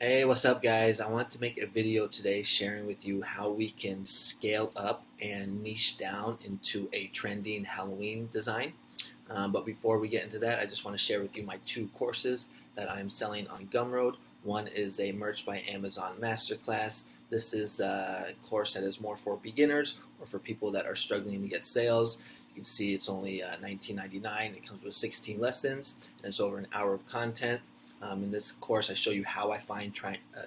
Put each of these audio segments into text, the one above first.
Hey, what's up, guys? I want to make a video today sharing with you how we can scale up and niche down into a trending Halloween design. But before we get into that, I just want to share with you my two courses that I'm selling on Gumroad. One is a Merch by Amazon Masterclass. This is a course that is more for beginners or for people that are struggling to get sales. You can see it's only $19.99. It comes with 16 lessons, and it's over an hour of content. In this course, I show you how I find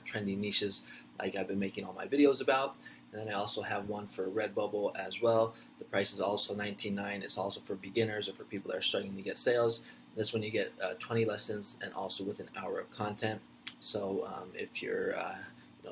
trending niches like I've been making all my videos about. And then I also have one for Redbubble as well. The price is also $19.99. It's also for beginners or for people that are struggling to get sales. This one you get 20 lessons and also with an hour of content. So if you're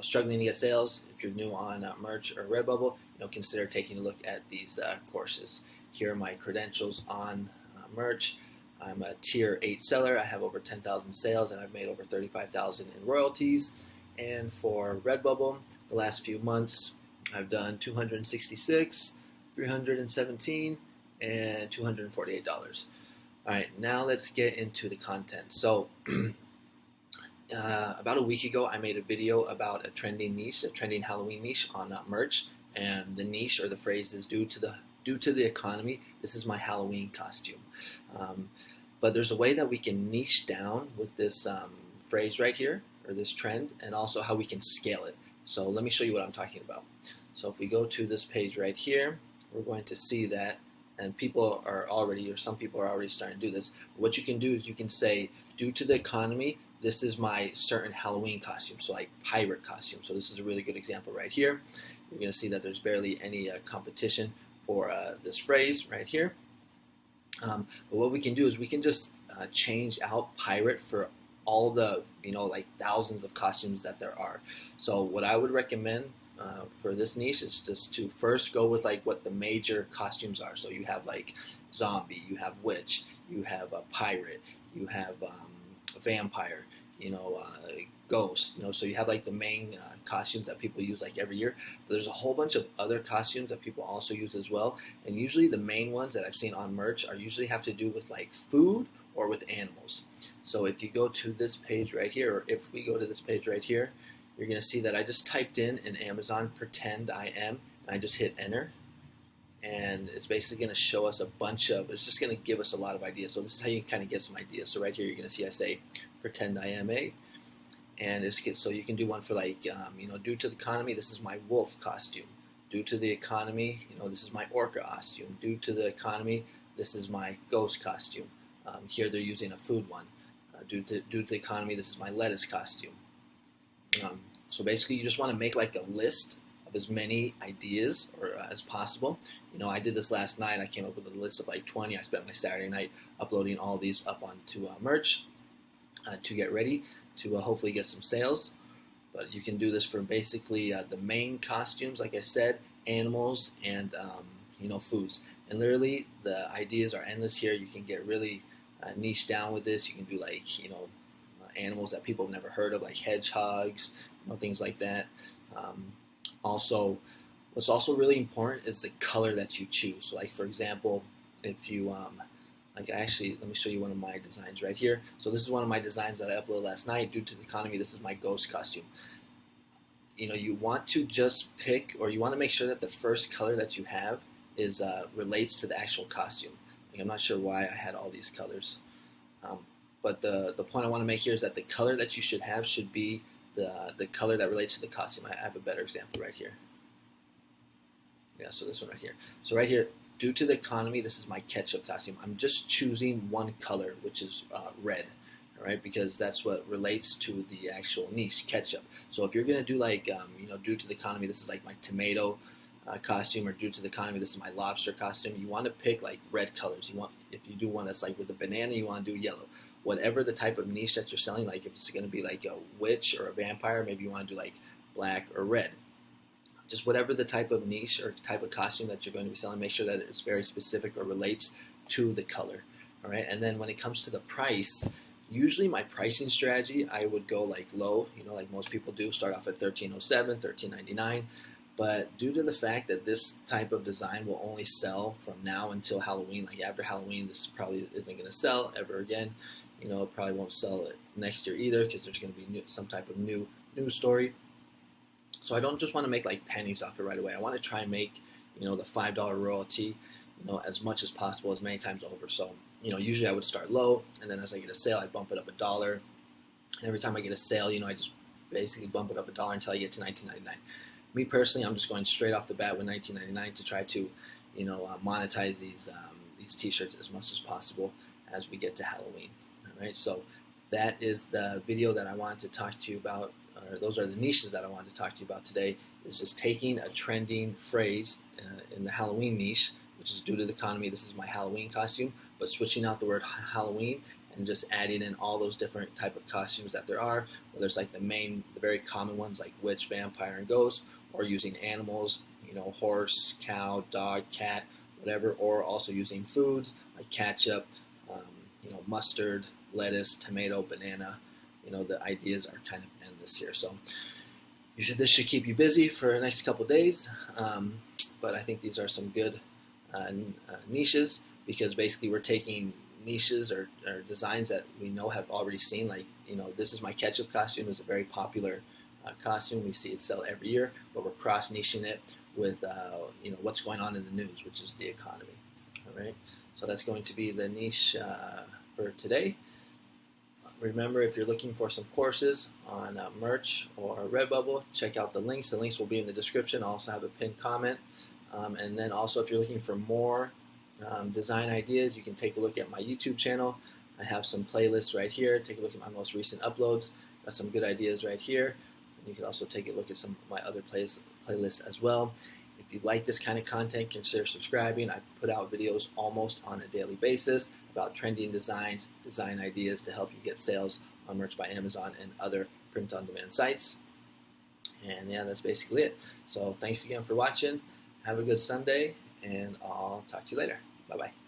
struggling to get sales, if you're new on Merch or Redbubble, consider taking a look at these courses. Here are my credentials on Merch. I'm a tier 8 seller. I have over 10,000 sales and I've made over 35,000 in royalties. And for Redbubble, the last few months, I've done 266, 317, and $248. All right, now let's get into the content. So about a week ago, I made a video about a trending niche, a trending Halloween niche on Merch, and the niche or the phrase is due to the economy. This is my Halloween costume. But there's a way that we can niche down with this phrase right here, or this trend, and also how we can scale it. So let me show you what I'm talking about. So if we go to this page right here, we're going to see that, and people are already, or some people are already starting to do this. What you can do is you can say, due to the economy, this is my certain Halloween costume, so like pirate costume. So this is a really good example right here. You're going to see that there's barely any competition for this phrase right here. But what we can do is we can just change out pirate for all the like thousands of costumes that there are. So what I would recommend for this niche is just to first go with like what the major costumes are. So you have like zombie, you have witch, you have a pirate, you have a vampire, ghost. So you have like the main costumes that people use like every year. But there's a whole bunch of other costumes that people also use as well. And usually the main ones that I've seen on Merch are usually have to do with like food or with animals. So if you go to this page right here, or if we go to this page right here, you're going to see that I just typed in Amazon pretend I am, and I just hit enter. And it's basically going to show us a bunch of, it's just going to give us a lot of ideas. So this is how you can kind of get some ideas. So right here you're going to see I say pretend I am a. And so you can do one for like, due to the economy, this is my wolf costume. Due to the economy, this is my orca costume. Due to the economy, this is my ghost costume. Here they're using a food one. Due to the economy, this is my lettuce costume. So basically, you just want to make like a list of as many ideas as possible. I did this last night. I came up with a list of like 20. I spent my Saturday night uploading all these up onto Merch to get ready to hopefully get some sales. But you can do this for basically the main costumes, like I said, animals, and foods. And literally the ideas are endless here. You can get really niche down with this. You can do like animals that people have never heard of, like hedgehogs, things like that. Also, what's also really important is the color that you choose. So like for example, if you let me show you one of my designs right here. So this is one of my designs that I uploaded last night. Due to the economy, this is my ghost costume. You want to just pick, or you want to make sure that the first color that you have is relates to the actual costume. I'm not sure why I had all these colors, but the point I want to make here is that the color that you should have should be the color that relates to the costume. I have a better example right here. Yeah, so this one right here. So right here, due to the economy, this is my ketchup costume. I'm just choosing one color, which is red, all right, because that's what relates to the actual niche, ketchup. So if you're going to do like, due to the economy, this is like my tomato costume, or due to the economy, this is my lobster costume. You want to pick like red colors. If you do one that's like with a banana, you want to do yellow. Whatever the type of niche that you're selling, like if it's going to be like a witch or a vampire, maybe you want to do like black or red. Just whatever the type of niche or type of costume that you're going to be selling, make sure that it's very specific or relates to the color. All right, and then when it comes to the price, usually my pricing strategy, I would go like low, like most people do, start off at $13.07, $13.99. But due to the fact that this type of design will only sell from now until Halloween, like after Halloween, this probably isn't going to sell ever again. it probably won't sell it next year either because there's going to be some type of new news story. So I don't just want to make like pennies off it right away. I want to try and make, the $5 royalty, as much as possible, as many times over. So, usually I would start low, and then as I get a sale, I bump it up $1. And every time I get a sale, I just basically bump it up $1 until I get to $19.99. Me personally, I'm just going straight off the bat with $19.99 to try to, monetize these T-shirts as much as possible as we get to Halloween. All right, so that is the video that I wanted to talk to you about. Or those are the niches that I wanted to talk to you about today. Is just taking a trending phrase in the Halloween niche, which is due to the economy. This is my Halloween costume, but switching out the word Halloween and just adding in all those different type of costumes that there are, whether it's like the very common ones like witch, vampire, and ghost, or using animals, horse, cow, dog, cat, whatever, or also using foods like ketchup, mustard, lettuce, tomato, banana. The ideas are kind of endless here. So this should keep you busy for the next couple days. But I think these are some good niches, because basically we're taking niches or designs that we have already seen. Like, this is my ketchup costume. It's a very popular costume. We see it sell every year, but we're cross-niching it with what's going on in the news, which is the economy. All right. So that's going to be the niche for today. Remember, if you're looking for some courses on merch or Redbubble, check out the links. The links will be in the description. I'll also have a pinned comment. And then also, if you're looking for more design ideas, you can take a look at my YouTube channel. I have some playlists right here. Take a look at my most recent uploads. Got some good ideas right here. And you can also take a look at some of my other playlists as well. If you like this kind of content, consider subscribing. I put out videos almost on a daily basis about trending designs, design ideas to help you get sales on Merch by Amazon and other print-on-demand sites. And yeah, that's basically it. So thanks again for watching. Have a good Sunday, and I'll talk to you later. Bye-bye.